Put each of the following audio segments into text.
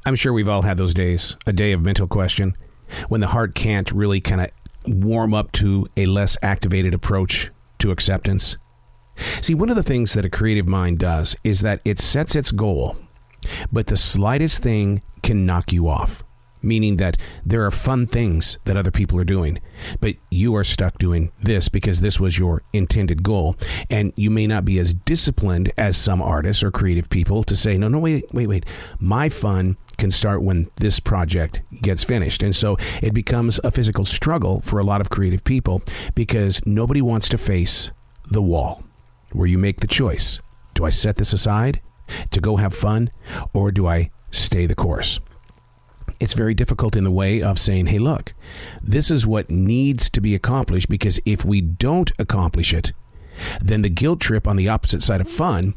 I'm sure we've all had those days, a day of mental question, when the heart can't really kind of warm up to a less activated approach to acceptance. See, one of the things that a creative mind does is that it sets its goal, but the slightest thing can knock you off, meaning that there are fun things that other people are doing, but you are stuck doing this because this was your intended goal, and you may not be as disciplined as some artists or creative people to say, no, wait, my fun can start when this project gets finished. And so it becomes a physical struggle for a lot of creative people because nobody wants to face the wall where you make the choice. Do I set this aside to go have fun, or do I stay the course? It's very difficult in the way of saying, hey, look, this is what needs to be accomplished, because if we don't accomplish it, then the guilt trip on the opposite side of fun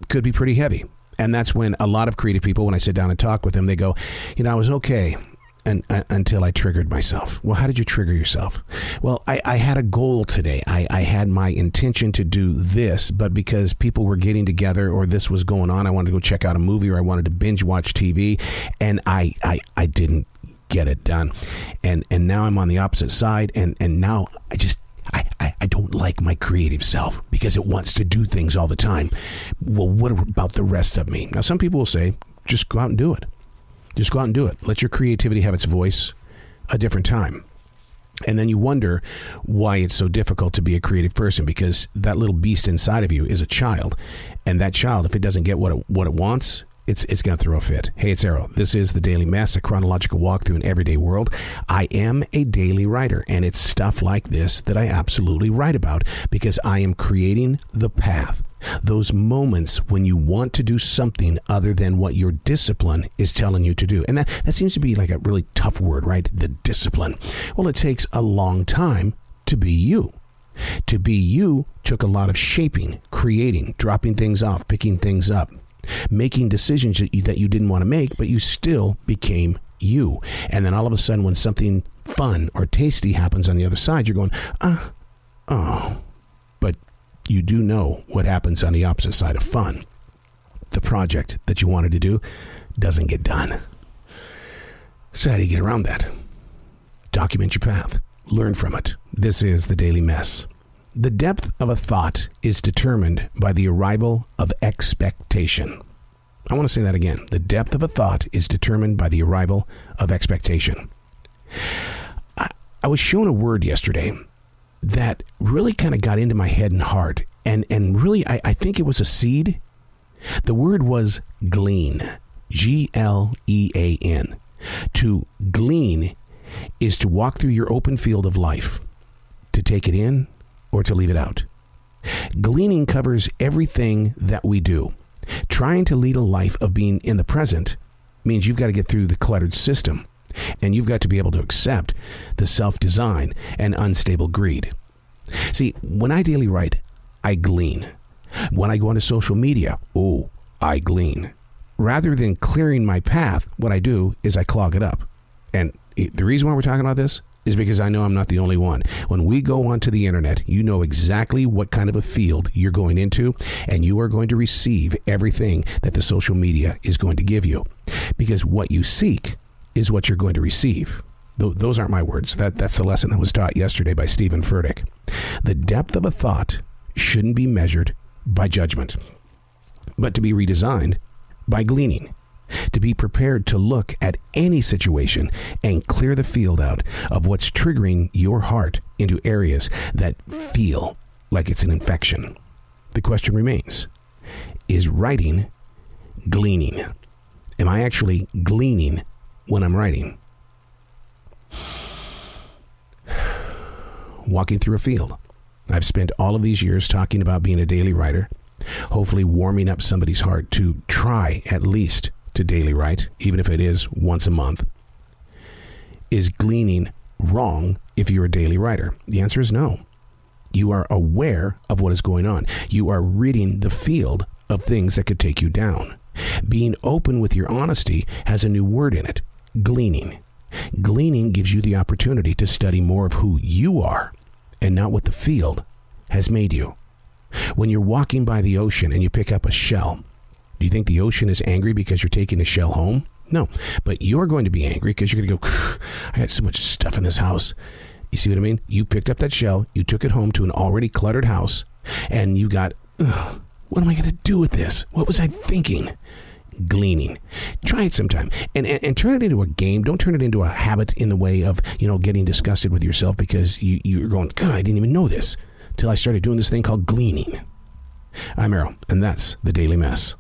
could be pretty heavy. And that's when a lot of creative people, when I sit down and talk with them, they go, I was okay until I triggered myself. Well, how did you trigger yourself? Well, I had a goal today. I had my intention to do this, but because people were getting together or this was going on, I wanted to go check out a movie, or I wanted to binge watch TV, and I didn't get it done. And now I'm on the opposite side, and now I don't like my creative self because it wants to do things all the time. Well, what about the rest of me? Now, some people will say, just go out and do it. Just go out and do it. Let your creativity have its voice a different time. And then you wonder why it's so difficult to be a creative person, because that little beast inside of you is a child. And that child, if it doesn't get what it wants, it's going to throw a fit. Hey, it's Arrow. This is The Daily Mess, a chronological walk through an everyday world. I am a daily writer, and it's stuff like this that I absolutely write about, because I am creating the path. Those moments when you want to do something other than what your discipline is telling you to do. And that seems to be like a really tough word, right? The discipline. Well, it takes a long time to be you. To be you took a lot of shaping, creating, dropping things off, picking things up, making decisions that you didn't want to make, but you still became you. And then all of a sudden, when something fun or tasty happens on the other side, you're going, but you do know what happens on the opposite side of fun. The project that you wanted to do doesn't get done. So how do you get around that? Document your path. Learn from it. This is The Daily Mess. The depth of a thought is determined by the arrival of expectation. I want to say that again. The depth of a thought is determined by the arrival of expectation. I was shown a word yesterday that really kind of got into my head and heart. And really, I think it was a seed. The word was glean. Glean. To glean is to walk through your open field of life, to take it in or to leave it out. Gleaning covers everything that we do. Trying to lead a life of being in the present means you've got to get through the cluttered system, and you've got to be able to accept the self-design and unstable greed. See, when I daily write, I glean. When I go onto social media, I glean. Rather than clearing my path, what I do is I clog it up. And the reason why we're talking about this is because I know I'm not the only one. When we go onto the internet, you know exactly what kind of a field you're going into, and you are going to receive everything that the social media is going to give you. Because what you seek is what you're going to receive. Those aren't my words. That's the lesson that was taught yesterday by Stephen Furtick. The depth of a thought shouldn't be measured by judgment, but to be redesigned by gleaning. To be prepared to look at any situation and clear the field out of what's triggering your heart into areas that feel like it's an infection. The question remains, is writing gleaning? Am I actually gleaning when I'm writing? Walking through a field. I've spent all of these years talking about being a daily writer, hopefully warming up somebody's heart to try at least to daily write, even if it is once a month. Is gleaning wrong if you're a daily writer? The answer is no. You are aware of what is going on. You are ridding the field of things that could take you down. Being open with your honesty has a new word in it, gleaning. Gleaning gives you the opportunity to study more of who you are and not what the field has made you. When you're walking by the ocean and you pick up a shell, do you think the ocean is angry because you're taking the shell home? No, but you're going to be angry because you're going to go, I got so much stuff in this house. You see what I mean? You picked up that shell, you took it home to an already cluttered house, and you got, what am I going to do with this? What was I thinking? Gleaning. Try it sometime and turn it into a game. Don't turn it into a habit in the way of, getting disgusted with yourself because you're going, God, I didn't even know this till I started doing this thing called gleaning. I'm Errol, and that's The Daily Mess.